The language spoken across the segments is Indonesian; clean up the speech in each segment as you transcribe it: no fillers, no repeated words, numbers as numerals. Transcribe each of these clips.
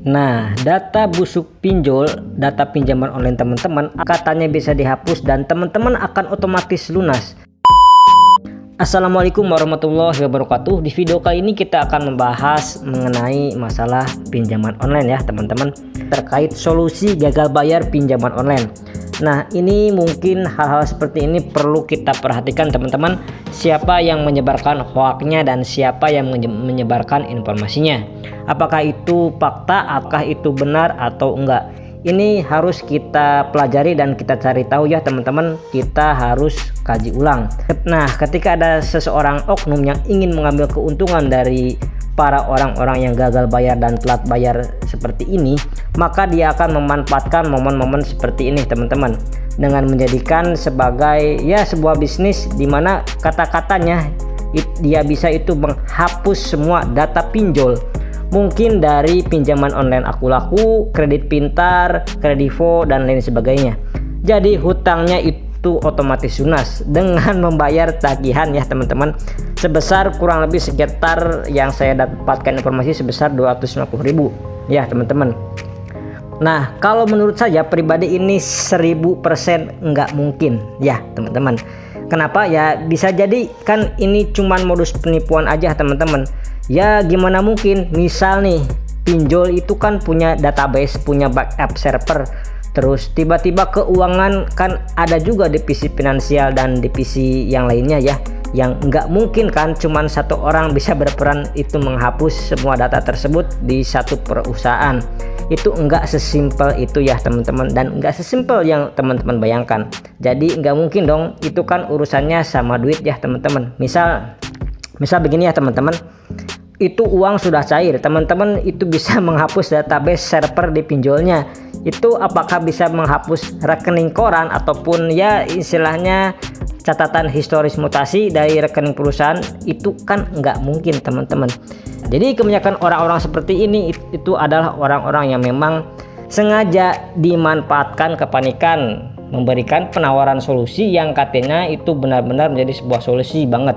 Nah, data busuk pinjol, data pinjaman online teman-teman katanya bisa dihapus dan teman-teman akan otomatis lunas. Assalamualaikum warahmatullahi wabarakatuh. Di video kali ini kita akan membahas mengenai masalah pinjaman online ya teman-teman, terkait solusi gagal bayar pinjaman online. Nah, ini mungkin hal-hal seperti ini perlu kita perhatikan teman-teman, siapa yang menyebarkan hoaxnya dan siapa yang menyebarkan informasinya. Apakah itu fakta, apakah itu benar atau enggak? Ini harus kita pelajari dan kita cari tahu ya teman-teman, kita harus kaji ulang. Nah, ketika ada seseorang oknum yang ingin mengambil keuntungan dari para orang-orang yang gagal bayar dan telat bayar seperti ini, maka dia akan memanfaatkan momen-momen seperti ini teman-teman, dengan menjadikan sebagai ya sebuah bisnis di mana kata-katanya dia bisa itu menghapus semua data pinjol, mungkin dari pinjaman online Aku Laku, Kredit Pintar, Kredivo dan lain sebagainya. Jadi hutangnya itu otomatis lunas dengan membayar tagihan ya teman-teman, sebesar kurang lebih sekitar yang saya dapatkan informasi sebesar 250.000 ya teman-teman. Nah, kalau menurut saya pribadi ini 1000% nggak mungkin ya teman-teman. Kenapa? Ya bisa jadi kan ini cuman modus penipuan aja teman-teman. Ya gimana mungkin, misal nih pinjol itu kan punya database, punya backup server, terus tiba-tiba keuangan kan ada juga divisi finansial dan divisi yang lainnya ya, yang nggak mungkin kan cuman satu orang bisa berperan itu menghapus semua data tersebut di satu perusahaan. Itu enggak sesimpel itu ya teman-teman, dan enggak sesimpel yang teman-teman bayangkan. Jadi nggak mungkin dong, itu kan urusannya sama duit ya teman-teman. Misal begini ya teman-teman, itu uang sudah cair, teman-teman itu bisa menghapus database server di pinjolnya. Itu apakah bisa menghapus rekening koran ataupun ya istilahnya catatan historis mutasi dari rekening perusahaan? Itu kan nggak mungkin teman-teman. Jadi kebanyakan orang-orang seperti ini itu adalah orang-orang yang memang sengaja dimanfaatkan kepanikan, memberikan penawaran solusi yang katanya itu benar-benar menjadi sebuah solusi banget.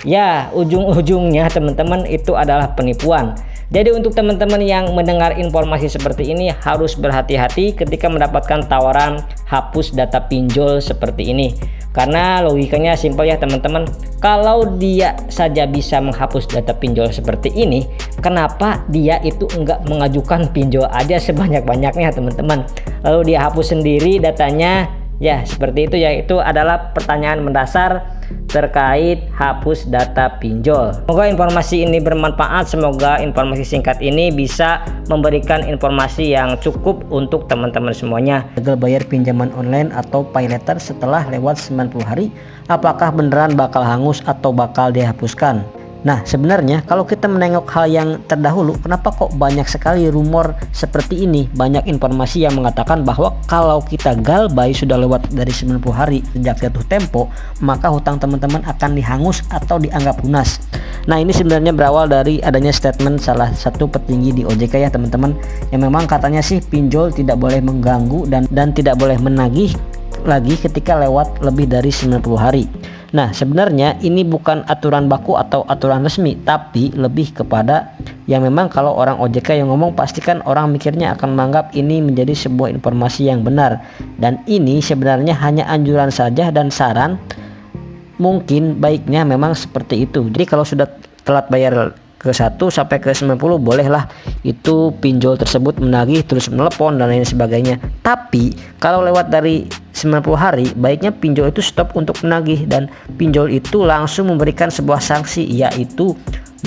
Ya, ujung-ujungnya teman-teman itu adalah penipuan. Jadi untuk teman-teman yang mendengar informasi seperti ini harus berhati-hati ketika mendapatkan tawaran hapus data pinjol seperti ini. Karena logikanya simpel ya teman-teman, kalau dia saja bisa menghapus data pinjol seperti ini, kenapa dia itu enggak mengajukan pinjol aja sebanyak-banyaknya teman-teman, lalu dia hapus sendiri datanya? Ya seperti itu ya, itu adalah pertanyaan mendasar terkait hapus data pinjol. Semoga informasi ini bermanfaat, semoga informasi singkat ini bisa memberikan informasi yang cukup untuk teman-teman semuanya. Gagal bayar pinjaman online atau pay letter setelah lewat 90 hari, apakah beneran bakal hangus atau bakal dihapuskan? Nah, sebenarnya kalau kita menengok hal yang terdahulu, kenapa kok banyak sekali rumor seperti ini? Banyak informasi yang mengatakan bahwa kalau kita galbay sudah lewat dari 90 hari sejak jatuh tempo, maka hutang teman-teman akan dihangus atau dianggap lunas. Nah, ini sebenarnya berawal dari adanya statement salah satu petinggi di OJK ya teman-teman, yang memang katanya sih pinjol tidak boleh mengganggu dan tidak boleh menagih lagi ketika lewat lebih dari 90 hari. Nah, sebenarnya ini bukan aturan baku atau aturan resmi, tapi lebih kepada yang memang kalau orang OJK yang ngomong pastikan orang mikirnya akan menganggap ini menjadi sebuah informasi yang benar. Dan ini sebenarnya hanya anjuran saja dan saran, mungkin baiknya memang seperti itu. Jadi kalau sudah telat bayar ke 1 sampai ke 90 bolehlah itu pinjol tersebut menagih terus menelepon dan lain sebagainya. Tapi kalau lewat dari 90 hari baiknya pinjol itu stop untuk menagih dan pinjol itu langsung memberikan sebuah sanksi, yaitu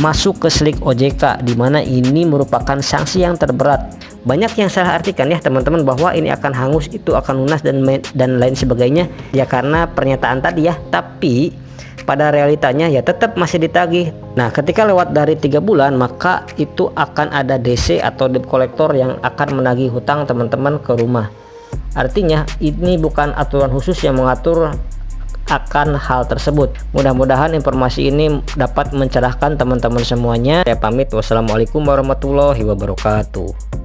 masuk ke slik OJK, di mana ini merupakan sanksi yang terberat. Banyak yang salah artikan ya teman-teman bahwa ini akan hangus, itu akan lunas dan lain sebagainya ya karena pernyataan tadi ya, tapi pada realitanya ya tetap masih ditagih. Nah, ketika lewat dari 3 bulan maka itu akan ada DC atau debt collector yang akan menagih hutang teman-teman ke rumah. Artinya ini bukan aturan khusus yang mengatur akan hal tersebut. Mudah-mudahan informasi ini dapat mencerahkan teman-teman semuanya. Saya pamit, wassalamualaikum warahmatullahi wabarakatuh.